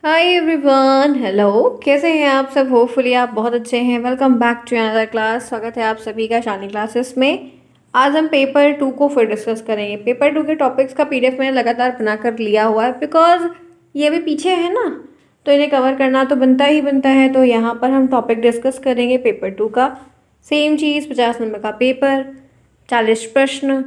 Hi everyone, hello. कैसे हैं आप सब? होपफुली आप बहुत अच्छे हैं। Welcome back to another class. स्वागत है आप सभी का शानी क्लासेस में। आज हम पेपर 2 को फिर डिस्कस करेंगे। पेपर 2 के टॉपिक्स का पीडीएफ मैंने लगातार बनाकर लिया हुआ है बिकॉज ये भी पीछे है ना, तो इन्हें कवर करना तो बनता ही बनता है। तो यहाँ पर हम टॉपिक डिस्कस करेंगे पेपर 2 का। सेम चीज़, 50 नंबर का पेपर, 40 प्रश्न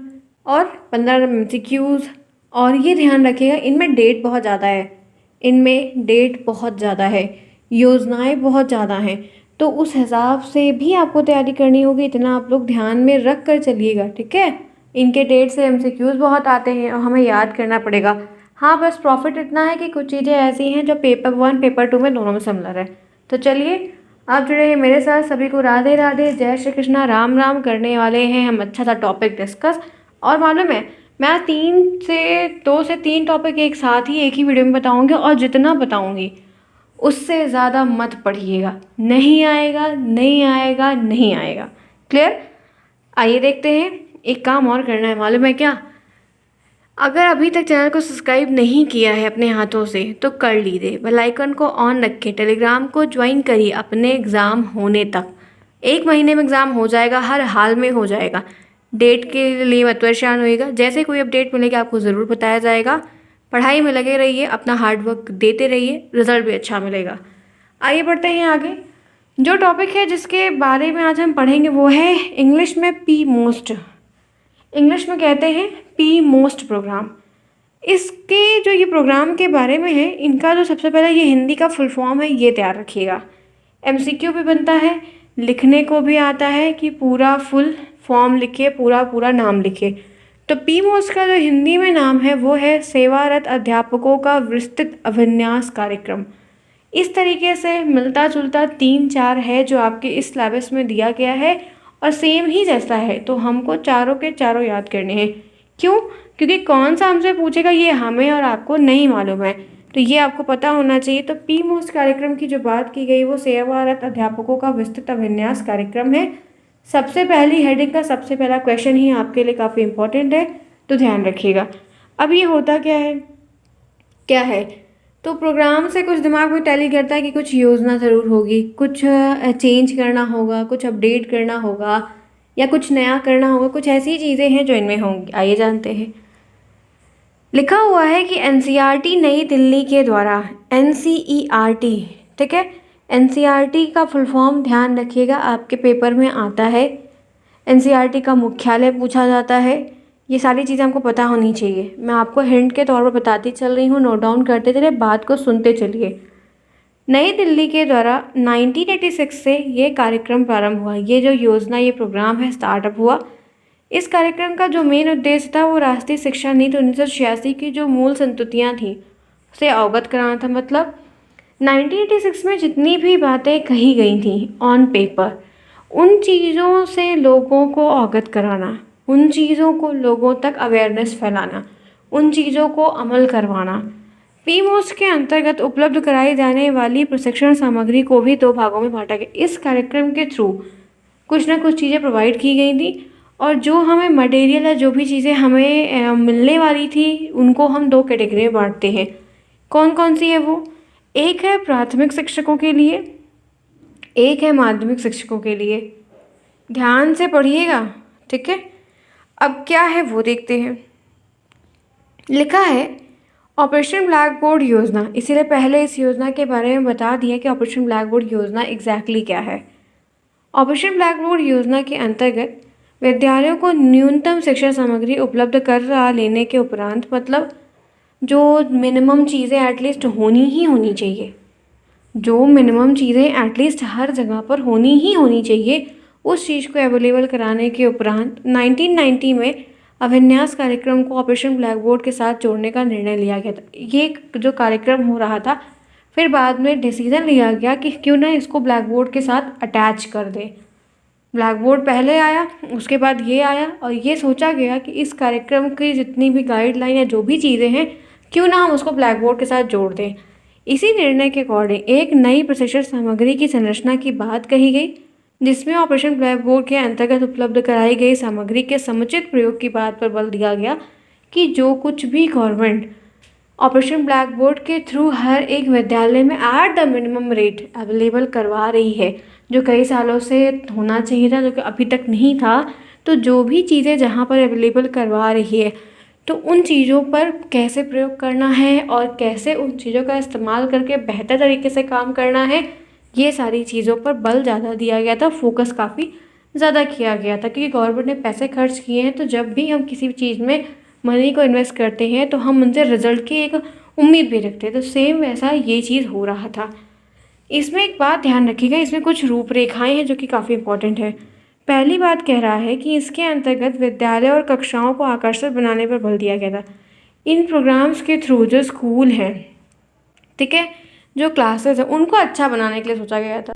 और 15 एमसीक्यूज़। और ये ध्यान रखिएगा, इनमें डेट बहुत ज़्यादा है, इनमें डेट बहुत ज़्यादा है, योजनाएं बहुत ज़्यादा हैं। तो उस हिसाब से भी आपको तैयारी करनी होगी। इतना आप लोग ध्यान में रख कर चलिएगा, ठीक है। इनके डेट से एमसीक्यूज़ बहुत आते हैं और हमें याद करना पड़ेगा। हाँ, बस प्रॉफिट इतना है कि कुछ चीज़ें ऐसी हैं जो पेपर 1 पेपर 2 में दोनों में सिमिलर है। तो चलिए, आप जुड़े हैं मेरे साथ। सभी को राधे राधे, जय श्री कृष्णा, राम राम। करने वाले हैं हम अच्छा सा टॉपिक डिस्कस। और मालूम है, मैं आज 2 से 3 टॉपिक एक साथ ही एक ही वीडियो में बताऊंगी, और जितना बताऊंगी उससे ज़्यादा मत पढ़िएगा। नहीं आएगा, नहीं आएगा, नहीं आएगा। क्लियर? आइए देखते हैं। एक काम और करना है, मालूम है क्या? अगर अभी तक चैनल को सब्सक्राइब नहीं किया है अपने हाथों से तो कर लीजिए। बेल आइकन को ऑन रखें, टेलीग्राम को ज्वाइन करिए अपने एग्ज़ाम होने तक। 1 महीने में एग्ज़ाम हो जाएगा, हर हाल में हो जाएगा। डेट के लिए मत परेशान होइएगा, जैसे कोई अपडेट मिलेगी आपको ज़रूर बताया जाएगा। पढ़ाई में लगे रहिए, अपना हार्डवर्क देते रहिए, रिजल्ट भी अच्छा मिलेगा। आइए बढ़ते हैं आगे। जो टॉपिक है जिसके बारे में आज हम पढ़ेंगे वो है इंग्लिश में पी मोस्ट। इंग्लिश में कहते हैं पी मोस्ट प्रोग्राम। इसके जो ये प्रोग्राम के बारे में है, इनका जो सबसे पहले ये हिंदी का फुल फॉर्म है, ये तैयार रखिएगा। एमसीक्यू भी बनता है, लिखने को भी आता है कि पूरा फुल फॉर्म लिखिए, पूरा पूरा नाम लिखिए। तो पी मोस्ट का जो हिंदी में नाम है वो है सेवारत अध्यापकों का विस्तृत अभिन्यास कार्यक्रम। इस तरीके से मिलता जुलता 3-4 है जो आपके इस सिलेबस में दिया गया है, और सेम ही जैसा है। तो हमको चारों के चारों याद करने हैं। क्यों? क्योंकि कौन सा हमसे पूछेगा ये हमें और आपको नहीं मालूम है, तो ये आपको पता होना चाहिए। तो पी मोस्ट कार्यक्रम की जो बात की गई वो सेवारत अध्यापकों का विस्तृत अभिन्यास कार्यक्रम है। सबसे पहली हेडिंग का सबसे पहला क्वेश्चन ही आपके लिए काफ़ी इंपॉर्टेंट है, तो ध्यान रखिएगा। अब ये होता क्या है? तो प्रोग्राम से कुछ दिमाग में टैली करता है कि कुछ योजना ज़रूर होगी, कुछ चेंज करना होगा, कुछ अपडेट करना होगा, या कुछ नया करना होगा। कुछ ऐसी चीज़ें हैं जो इनमें होंगी। आइए जानते हैं। लिखा हुआ है कि एनसीईआरटी नई दिल्ली के द्वारा, एनसीईआरटी, ठीक है। एनसीईआरटी का फुल फॉर्म ध्यान रखिएगा, आपके पेपर में आता है। एनसीईआरटी का मुख्यालय पूछा जाता है। ये सारी चीज़ें हमको पता होनी चाहिए। मैं आपको हिंट के तौर पर बताती चल रही हूँ, नोट डाउन करते चलिए, बात को सुनते चलिए। नई दिल्ली के द्वारा 1986 से ये कार्यक्रम प्रारंभ हुआ। ये जो योजना, ये प्रोग्राम है, स्टार्टअप हुआ। इस कार्यक्रम का जो मेन उद्देश्य था वो राष्ट्रीय शिक्षा नीति 1986 की जो मूल संतुतियाँ थी उसे अवगत कराना था। मतलब 1986 में जितनी भी बातें कही गई थी ऑन पेपर, उन चीज़ों से लोगों को अवगत कराना, उन चीज़ों को लोगों तक अवेयरनेस फैलाना, उन चीज़ों को अमल करवाना। पीमोस के अंतर्गत उपलब्ध कराई जाने वाली प्रशिक्षण सामग्री को भी 2 भागों में बांटा गया। इस कार्यक्रम के थ्रू कुछ ना कुछ चीज़ें प्रोवाइड की गई थी, और जो हमें मटेरियल है, जो भी चीज़ें हमें मिलने वाली थी, उनको हम 2 कैटेगरी में बांटते हैं। कौन कौन सी है वो? एक है प्राथमिक शिक्षकों के लिए, एक है माध्यमिक शिक्षकों के लिए। ध्यान से पढ़िएगा, ठीक है। अब क्या है वो देखते हैं। लिखा है ऑपरेशन ब्लैक बोर्ड योजना। इसीलिए पहले इस योजना के बारे में बता दिया कि ऑपरेशन ब्लैक बोर्ड योजना एग्जैक्टली क्या है। ऑपरेशन ब्लैक बोर्ड योजना के अंतर्गत विद्यालयों को न्यूनतम शिक्षा सामग्री उपलब्ध करा लेने के उपरांत, मतलब जो मिनिमम चीज़ें एटलीस्ट होनी ही होनी चाहिए, जो मिनिमम चीज़ें एटलीस्ट हर जगह पर होनी ही होनी चाहिए, उस चीज़ को अवेलेबल कराने के उपरांत 1990 में अभिन्यास कार्यक्रम को ऑपरेशन ब्लैक बोर्ड के साथ जोड़ने का निर्णय लिया गया था। ये जो कार्यक्रम हो रहा था, फिर बाद में डिसीज़न लिया गया कि क्यों ना इसको ब्लैक बोर्ड के साथ अटैच कर दें। ब्लैक बोर्ड पहले आया, उसके बाद ये आया, और ये सोचा गया कि इस कार्यक्रम की जितनी भी गाइडलाइन या जो भी चीज़ें हैं, क्यों ना हम उसको ब्लैक बोर्ड के साथ जोड़ दें। इसी निर्णय के अकॉर्डिंग एक नई प्रशिक्षण सामग्री की संरचना की बात कही गई, जिसमें ऑपरेशन ब्लैक बोर्ड के अंतर्गत उपलब्ध कराई गई सामग्री के समुचित प्रयोग की बात पर बल दिया गया कि जो कुछ भी गवर्नमेंट ऑपरेशन ब्लैक बोर्ड के थ्रू हर एक विद्यालय में at the minimum rate available करवा रही है, जो कई सालों से होना चाहिए था, जो कि अभी तक नहीं था। तो जो भी चीज़ें जहाँ पर अवेलेबल करवा रही है, तो उन चीज़ों पर कैसे प्रयोग करना है और कैसे उन चीज़ों का इस्तेमाल करके बेहतर तरीके से काम करना है, ये सारी चीज़ों पर बल ज़्यादा दिया गया था, फोकस काफ़ी ज़्यादा किया गया था। क्योंकि गवर्नमेंट ने पैसे खर्च किए हैं, तो जब भी हम किसी भी चीज़ में मनी को इन्वेस्ट करते हैं तो हम उनसे रिजल्ट की एक उम्मीद भी रखते हैं। तो सेम वैसा ये चीज़ हो रहा था। इसमें एक बात ध्यान रखिएगा, इसमें कुछ रूपरेखाएं हैं जो कि काफ़ी इंपॉर्टेंट है। पहली बात कह रहा है कि इसके अंतर्गत विद्यालय और कक्षाओं को आकर्षक बनाने पर बल दिया गया था। इन प्रोग्राम्स के थ्रू जो स्कूल हैं, ठीक है, जो क्लासेस हैं, उनको अच्छा बनाने के लिए सोचा गया था।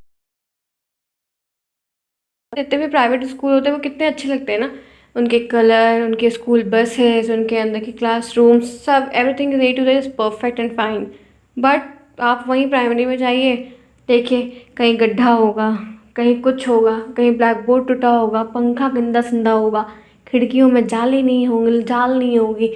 जितने भी प्राइवेट स्कूल होते हैं वो कितने अच्छे लगते हैं ना, उनके कलर, उनके स्कूल बसेस, उनके अंदर की क्लासरूम्स, सब everything is a two is perfect and fine. But आप वहीं प्राइमरी में जाइए, देखिए कहीं गड्ढा होगा, कहीं कुछ होगा, कहीं ब्लैक बोर्ड टूटा होगा, पंखा गंदा संदा होगा, खिड़कियों में जाली नहीं होंगे, जाल नहीं होगी,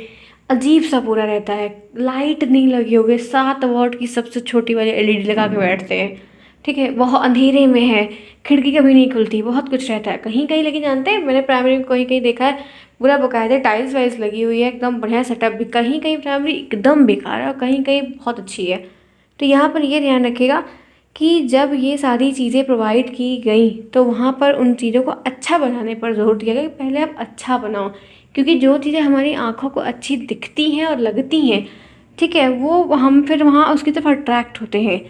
अजीब सा पूरा रहता है, लाइट नहीं लगी होगी, 7 वॉट की सबसे छोटी वाली एलईडी लगा के बैठते हैं, ठीक है, बहुत अंधेरे में है, खिड़की कभी नहीं खुलती, बहुत कुछ रहता है कहीं कहीं। लेकिन जानते हैं, मैंने प्राइमरी में कहीं कहीं देखा है पूरा बकायदे टाइल्स वाइल्स लगी हुई है, एकदम बढ़िया सेटअप भी, कहीं कहीं प्राइमरी एकदम बेकार है और कहीं कहीं बहुत अच्छी है। तो यहाँ पर ये ध्यान रखिएगा कि जब ये सारी चीज़ें प्रोवाइड की गई तो वहाँ पर उन चीज़ों को अच्छा बनाने पर जोर दिया गया कि पहले आप अच्छा बनाओ, क्योंकि जो चीज़ें हमारी आँखों को अच्छी दिखती हैं और लगती हैं, ठीक है, वो हम फिर वहाँ उसकी तरफ अट्रैक्ट होते हैं।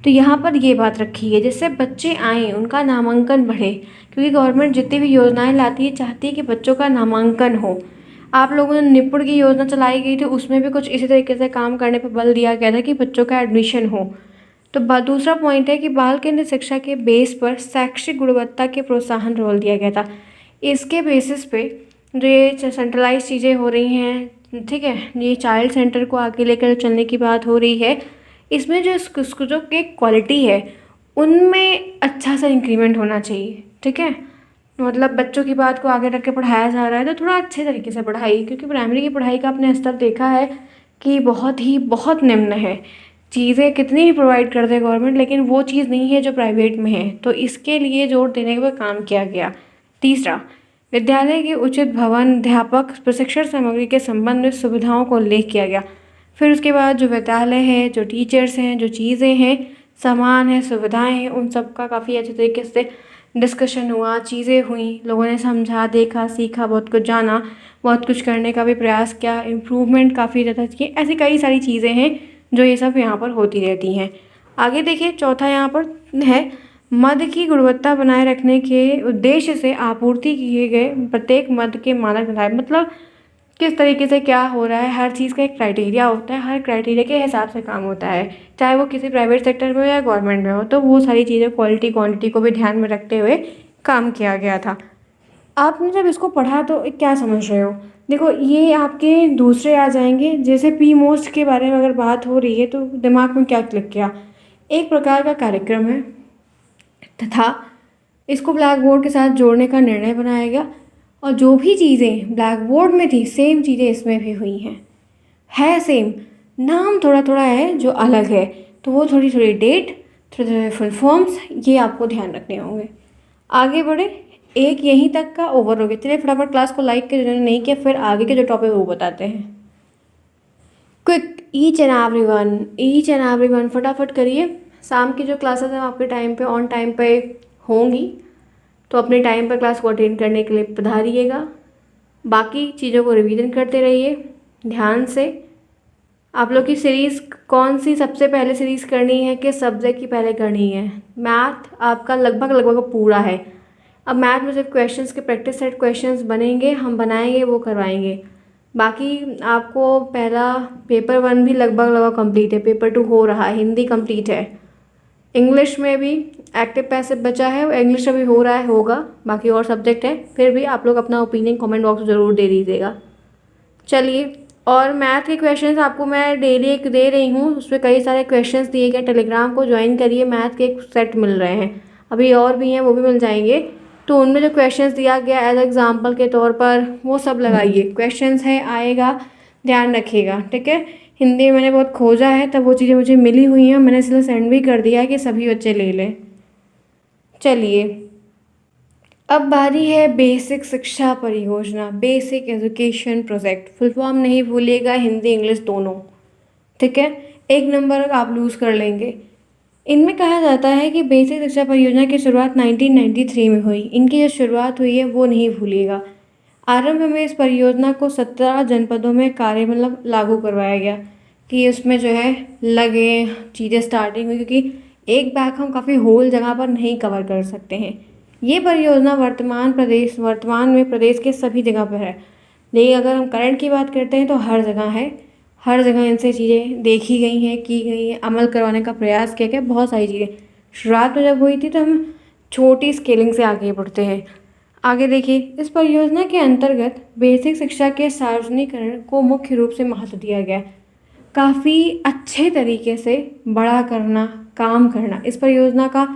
तो यहाँ पर ये बात रखी है, जिससे बच्चे आएँ, उनका नामांकन बढ़े, क्योंकि गवर्नमेंट जितनी भी योजनाएं लाती है चाहती है कि बच्चों का नामांकन हो। आप लोगों ने निपुण की योजना चलाई गई थी, उसमें भी कुछ इसी तरीके से काम करने पर बल दिया गया था कि बच्चों का एडमिशन हो। तो दूसरा पॉइंट है कि बाल केंद्रित शिक्षा के बेस पर शैक्षिक गुणवत्ता के प्रोत्साहन रोल दिया गया था। इसके बेसिस पे जो ये सेंट्रलाइज चीज़ें हो रही हैं, ठीक है, ये चाइल्ड सेंटर को आगे लेकर चलने की बात हो रही है, इसमें जो जो के क्वालिटी है उनमें अच्छा सा इंक्रीमेंट होना चाहिए, ठीक है। मतलब बच्चों की बात को आगे रख के पढ़ाया जा रहा है तो थोड़ा अच्छे तरीके से पढ़ाइए, क्योंकि प्राइमरी की पढ़ाई का आपने स्तर देखा है कि बहुत निम्न है। चीज़ें कितनी भी प्रोवाइड कर दे गवर्नमेंट, लेकिन वो चीज़ नहीं है जो प्राइवेट में है, तो इसके लिए जोर देने पर काम किया गया। तीसरा, विद्यालय के उचित भवन, अध्यापक, प्रशिक्षण सामग्री के संबंध में सुविधाओं को उल्लेख किया गया। फिर उसके बाद जो विद्यालय है, जो टीचर्स हैं, जो चीज़ें हैं, सामान है, सुविधाएं हैं, उन सब का काफ़ी अच्छे तरीके से डिस्कशन हुआ, चीज़ें हुई, लोगों ने समझा, देखा, सीखा, बहुत कुछ जाना, बहुत कुछ करने का भी प्रयास किया, इम्प्रूवमेंट काफ़ी ज़्यादा किए। ऐसी कई सारी चीज़ें हैं जो ये सब यहाँ पर होती रहती हैं। आगे देखिए, चौथा यहाँ पर है, मद की गुणवत्ता बनाए रखने के उद्देश्य से आपूर्ति किए गए प्रत्येक मद के मानक निर्धारित, मतलब किस तरीके से क्या हो रहा है, हर चीज़ का एक क्राइटेरिया होता है, हर क्राइटेरिया के हिसाब से काम होता है, चाहे वो किसी प्राइवेट सेक्टर में हो या गवर्नमेंट में हो। तो वो सारी चीज़ें क्वालिटी क्वांटिटी को भी ध्यान में रखते हुए काम किया गया था। आपने जब इसको पढ़ा तो क्या समझ रहे हो? देखो, ये आपके दूसरे आ जाएंगे, जैसे पी मोस्ट के बारे में अगर बात हो रही है तो दिमाग में क्या क्लिक किया, एक प्रकार का कार्यक्रम है तथा इसको ब्लैक बोर्ड के साथ जोड़ने का निर्णय बनाया गया, और जो भी चीज़ें ब्लैक बोर्ड में थी सेम चीज़ें इसमें भी हुई हैं, है सेम, नाम थोड़ा थोड़ा है जो अलग है, तो वो थोड़ी थोड़ी डेट, थोड़े थोड़े फुल फॉर्म्स, ये आपको ध्यान रखने होंगे। आगे बढ़े, एक यहीं तक का ओवर हो गया। चलिए फटाफट क्लास को लाइक के जिन्होंने नहीं किया, फिर आगे के जो टॉपिक वो बताते हैं। Quick, each and every one फटाफट करिए। शाम की जो क्लासेस हैं आपके टाइम पे ऑन टाइम पे होंगी, तो अपने टाइम पर क्लास को अटेंड करने के लिए पधारिएगा। बाकी चीज़ों को रिवीजन करते रहिए ध्यान से। आप लोग की सीरीज़ कौन सी सबसे पहले सीरीज़ करनी है, किस सब्जेक्ट की पहले करनी है? मैथ आपका लगभग पूरा है। अब मैथ में सिर्फ क्वेश्चंस के प्रैक्टिस सेट क्वेश्चंस बनेंगे, हम बनाएंगे, वो करवाएंगे। बाकी आपको पहला पेपर 1 भी लगभग कंप्लीट है, पेपर 2 हो रहा है, हिंदी कंप्लीट है, इंग्लिश में भी एक्टिव पैसिव बचा है, इंग्लिश अभी हो रहा है, होगा, बाकी और सब्जेक्ट है। फिर भी आप लोग अपना ओपिनियन कमेंट बॉक्स में ज़रूर दे दीजिएगा। चलिए, और मैथ के क्वेश्चंस आपको मैं डेली एक दे रही हूँ, उसमें कई सारे क्वेश्चंस दिए गए, टेलीग्राम को ज्वाइन करिए, मैथ के एक सेट मिल रहे हैं, अभी और भी हैं वो भी मिल जाएंगे। तो उनमें जो क्वेश्चंस दिया गया एज एग्जाम्पल के तौर पर वो सब लगाइए, क्वेश्चंस है आएगा, ध्यान रखिएगा, ठीक है। हिंदी में मैंने बहुत खोजा है, तब वो चीज़ें मुझे मिली हुई हैं, मैंने इसलिए सेंड भी कर दिया है कि सभी बच्चे ले लें। चलिए, अब बारी है बेसिक शिक्षा परियोजना, basic education project. Full form नहीं भूलिएगा, हिंदी इंग्लिश दोनों, ठीक है। 1 नंबर आप लूज़ कर लेंगे। इनमें कहा जाता है कि बेसिक शिक्षा परियोजना की शुरुआत 1993 में हुई। इनकी जो शुरुआत हुई है वो नहीं भूलिएगा। आरंभ में इस परियोजना को 17 जनपदों में कार्य मतलब लागू करवाया गया कि उसमें जो है लगे चीज़ें स्टार्टिंग हुई, क्योंकि एक बैग हम काफ़ी होल जगह पर नहीं कवर कर सकते हैं। ये परियोजना वर्तमान में प्रदेश के सभी जगह पर है, लेकिन अगर हम करंट की बात करते हैं तो हर जगह है। हर जगह इनसे चीज़ें देखी गई हैं, की गई हैं, अमल करवाने का प्रयास किया गया, बहुत सारी चीज़ें। शुरुआत में जब हुई थी तो हम छोटी स्केलिंग से आगे बढ़ते हैं। आगे देखिए, इस परियोजना के अंतर्गत बेसिक शिक्षा के सार्वजनिकरण को मुख्य रूप से महत्व दिया गया। काफ़ी अच्छे तरीके से बड़ा करना, काम करना, इस परियोजना का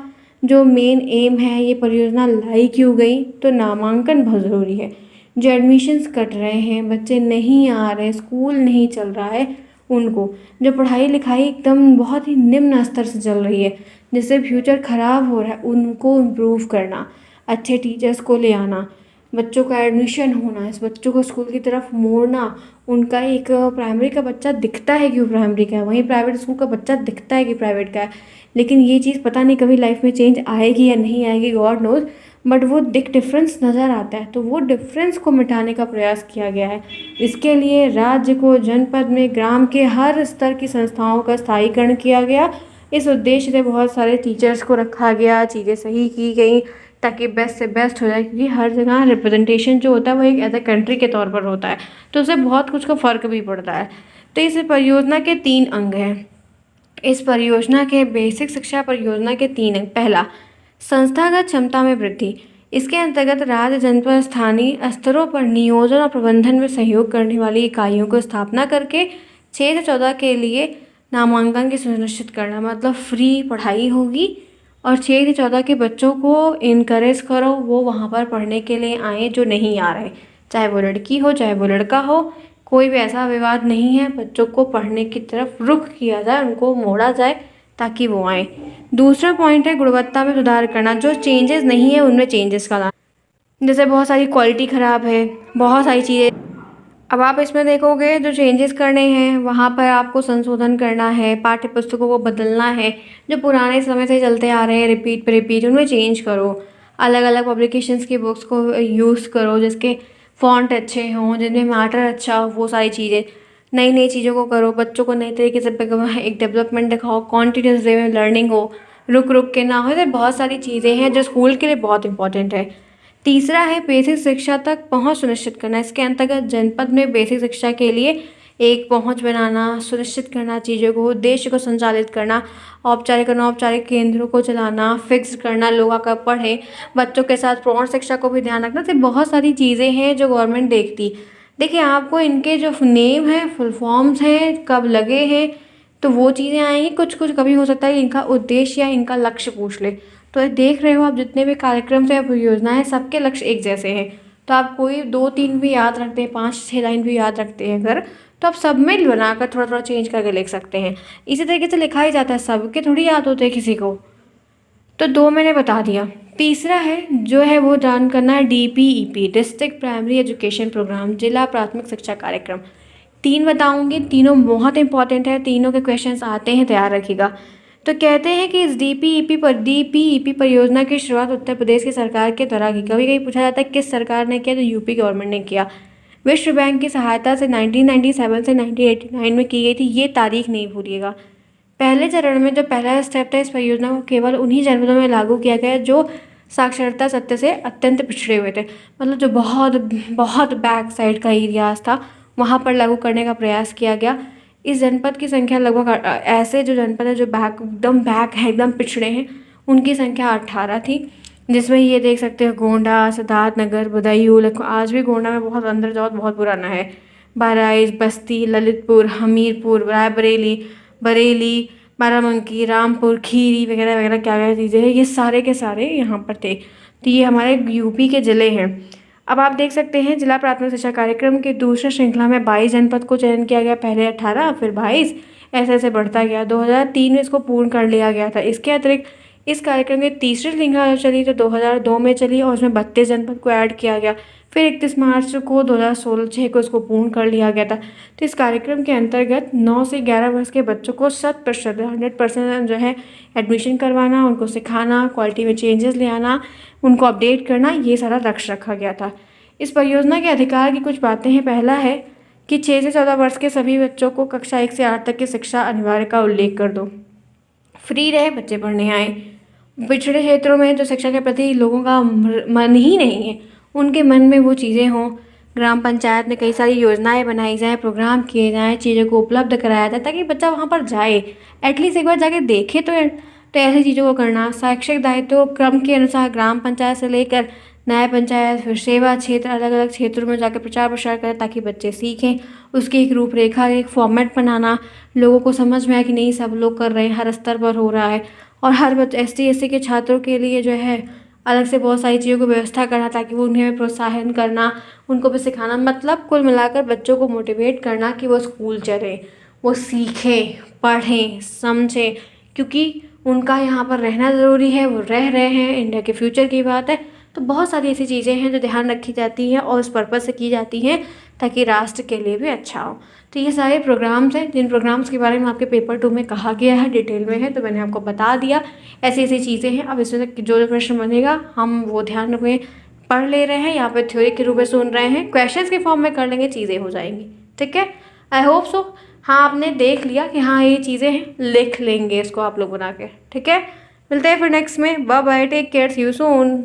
जो मेन एम है। ये परियोजना लाई क्यों गई, तो नामांकन बहुत ज़रूरी है। जो एडमिशन्स कट रहे हैं, बच्चे नहीं आ रहे, स्कूल नहीं चल रहा है, उनको जो पढ़ाई लिखाई एकदम बहुत ही निम्न स्तर से चल रही है, जिससे फ्यूचर ख़राब हो रहा है, उनको इम्प्रूव करना, अच्छे टीचर्स को ले आना, बच्चों का एडमिशन होना, इस बच्चों को स्कूल की तरफ मोड़ना। उनका एक प्राइमरी का बच्चा दिखता है कि वो प्राइमरी का है, वहीं प्राइवेट स्कूल का बच्चा दिखता है कि प्राइवेट का है, लेकिन ये चीज़ पता नहीं कभी लाइफ में चेंज आएगी या नहीं आएगी, गॉड नोज, बट वो डिफरेंस नज़र आता है। तो वो डिफरेंस को मिटाने का प्रयास किया गया है। इसके लिए राज्य को जनपद में ग्राम के हर स्तर की संस्थाओं का स्थायीकरण किया गया। इस उद्देश्य से बहुत सारे टीचर्स को रखा गया, चीज़ें सही की गई ताकि बेस्ट से बेस्ट हो जाए, क्योंकि हर जगह रिप्रेजेंटेशन जो होता है वो एक एज ए कंट्री के तौर पर होता है, तो उससे बहुत कुछ का फ़र्क भी पड़ता है। तो इस परियोजना के 3 अंग हैं। इस परियोजना के बेसिक शिक्षा परियोजना के 3 अंग। पहला, संस्थागत क्षमता में वृद्धि। इसके अंतर्गत राज्य, जनपद, स्थानीय स्तरों पर नियोजन और प्रबंधन में सहयोग करने वाली इकाइयों को स्थापना करके 6 से 14 के लिए नामांकन की सुनिश्चित करना, मतलब फ्री पढ़ाई होगी और 6 से 14 के बच्चों को इनकरेज करो वो वहाँ पर पढ़ने के लिए आएँ जो नहीं आ रहे, चाहे वो लड़की हो चाहे वो लड़का हो, कोई भी ऐसा विवाद नहीं है। बच्चों को पढ़ने की तरफ रुख किया जाए, उनको मोड़ा जाए ताकि वो आएँ। दूसरा पॉइंट है गुणवत्ता में सुधार करना, जो चेंजेस नहीं है उनमें चेंजेस का लाना। जैसे बहुत सारी क्वालिटी ख़राब है, बहुत सारी चीज़ें। अब आप इसमें देखोगे जो चेंजेस करने हैं वहाँ पर आपको संशोधन करना है, पाठ्य पुस्तकों को बदलना है, जो पुराने समय से चलते आ रहे हैं रिपीट पे रिपीट, उनमें चेंज करो। अलग अलग पब्लिकेशंस की बुक्स को यूज़ करो जिसके फ़ॉन्ट अच्छे हों, जिनमें मैटर अच्छा हो, वो सारी चीज़ें। नई नई चीज़ों को करो, बच्चों को नई तरीके से एक डेवलपमेंट दिखाओ, कॉन्टिन्यूस वे में लर्निंग हो, रुक रुक के ना हो। ये बहुत सारी चीज़ें हैं जो स्कूल के लिए बहुत इंपॉर्टेंट है। तीसरा है बेसिक शिक्षा तक पहुंच सुनिश्चित करना। इसके अंतर्गत जनपद में बेसिक शिक्षा के लिए एक पहुंच बनाना, सुनिश्चित करना चीज़ों को, उद्देश्य को संचालित करना, औपचारिक अनौपचारिक केंद्रों को चलाना, फिक्स करना, लोग आकर पढ़ें, बच्चों के साथ प्रौढ़ शिक्षा को भी ध्यान रखना। तो बहुत सारी चीज़ें हैं जो गवर्नमेंट देखती। देखिए, आपको इनके जो नेम हैं, फुल फॉर्म्स हैं, कब लगे हैं, तो वो चीज़ें आएंगी। कुछ कुछ कभी हो सकता है इनका उद्देश्य या इनका लक्ष्य पूछ ले। तो ये देख रहे हो आप, जितने भी कार्यक्रम से परियोजना है सबके लक्ष्य एक जैसे हैं। तो आप कोई 2-3 भी याद रखते हैं, 5-6 लाइन भी याद रखते हैं अगर, तो आप सब में बनाकर थोड़ा थोड़ा चेंज करके लिख सकते हैं। इसी तरीके से लिखा ही जाता है, सबके थोड़ी याद होते हैं किसी को। तो 2 मैंने बता दिया। तीसरा है जो है वो जान करना है DPEP, district primary education program, जिला प्राथमिक शिक्षा कार्यक्रम। 3 बताऊंगी, तीनों बहुत इंपॉर्टेंट है, तीनों के क्वेश्चंस आते हैं, तैयार रखिएगा। तो कहते हैं कि इस DPEP परियोजना की शुरुआत उत्तर प्रदेश की सरकार के द्वारा की। कभी कभी पूछा जाता है किस सरकार ने किया, तो यूपी गवर्नमेंट ने किया। विश्व बैंक की सहायता से 1997 से 1989 में की गई थी। ये तारीख नहीं भूलिएगा। पहले चरण में जो पहला स्टेप था, इस परियोजना को केवल उन्हीं जनपदों में लागू किया गया जो साक्षरता सत्य से अत्यंत पिछड़े हुए थे, मतलब जो बहुत बहुत बैक साइड का एरियाज था, वहाँ पर लागू करने का प्रयास किया गया। इस जनपद की संख्या लगभग ऐसे जो जनपद है जो एकदम बैक है, एकदम पिछड़े हैं, उनकी संख्या 18 थी। जिसमें ये देख सकते हो गोंडा, सिद्धार्थनगर, बदायूं, आज भी गोंडा में बहुत अंदर जाओ तो बहुत पुराना है। बहराइच, बस्ती, ललितपुर, हमीरपुर, रायबरेली, बरेली, बाराबंकी, रामपुर, खीरी वगैरह वगैरह क्या क्या चीज़ें हैं, ये सारे के सारे यहाँ पर थे। तो ये हमारे यूपी के ज़िले हैं। अब आप देख सकते हैं जिला प्राथमिक शिक्षा कार्यक्रम की दूसरी श्रृंखला में 22 जनपद को चयन किया गया, पहले 18 फिर 22, ऐसे ऐसे बढ़ता गया। 2003 में इसको पूर्ण कर लिया गया था। इसके अतिरिक्त इस कार्यक्रम की तीसरी श्रृंखला जब चली तो 2002 में चली और उसमें 32 जनपद को ऐड किया गया। फिर 31 मार्च को 2016 को इसको पूर्ण कर लिया गया था। तो इस कार्यक्रम के अंतर्गत 9 से 11 वर्ष के बच्चों को 100% जो है एडमिशन करवाना, उनको सिखाना, क्वालिटी में चेंजेस ले आना, उनको अपडेट करना, ये सारा लक्ष्य रखा गया था। इस परियोजना के अधिकार की कुछ बातें हैं। पहला है कि 6 से 14 वर्ष के सभी बच्चों को कक्षा 1 से 8 तक की शिक्षा अनिवार्य का उल्लेख कर दो। फ्री रहे, बच्चे पढ़ने आए। पिछड़े क्षेत्रों में जो शिक्षा के प्रति लोगों का मन ही नहीं है, उनके मन में वो चीज़ें हों। ग्राम पंचायत में कई सारी योजनाएं बनाई जाएँ, प्रोग्राम किए जाएँ, चीज़ों को उपलब्ध कराया जाए ताकि बच्चा वहाँ पर जाए, एटलीस्ट एक बार जाके देखे तो ऐसी चीज़ों को करना। शैक्षिक दायित्व क्रम के अनुसार ग्राम पंचायत से लेकर न्याय पंचायत, फिर सेवा क्षेत्र, अलग अलग क्षेत्रों में जाकर प्रचार प्रसार करें ताकि बच्चे सीखें। उसकी एक रूपरेखा, एक फॉर्मेट बनाना, लोगों को समझ में आए कि नहीं सब लोग कर रहे हैं, हर स्तर पर हो रहा है। और हर बच्चे ST SC के छात्रों के लिए जो है अलग से बहुत सारी चीज़ों की व्यवस्था करना ताकि वो उन्हें प्रोत्साहन करना, उनको भी सिखाना, मतलब कुल मिलाकर बच्चों को मोटिवेट करना कि वो स्कूल चलें, वो सीखें, पढ़ें, समझें, क्योंकि उनका यहाँ पर रहना ज़रूरी है, वो रह रहे हैं, इंडिया के फ्यूचर की बात है। तो बहुत सारी ऐसी चीज़ें हैं जो ध्यान रखी जाती हैं और उस पर्पज़ से की जाती हैं ताकि राष्ट्र के लिए भी अच्छा हो। तो ये सारे प्रोग्राम्स हैं जिन प्रोग्राम्स के बारे में आपके पेपर 2 में कहा गया है, डिटेल में है, तो मैंने आपको बता दिया। ऐसी ऐसी चीज़ें हैं। अब इसमें से जो प्रश्न बनेगा हम वो ध्यान रखें, पढ़ ले रहे हैं, यहाँ पे थ्योरी के रूप में सुन रहे हैं, क्वेश्चंस के फॉर्म में कर लेंगे, चीज़ें हो जाएंगी। ठीक है, आई होप सो। हाँ, आपने देख लिया कि हाँ ये चीज़ें हैं, लिख लेंगे इसको आप लोग बना के। ठीक है, मिलते हैं फिर नेक्स्ट में। Bye bye, take care, see you soon.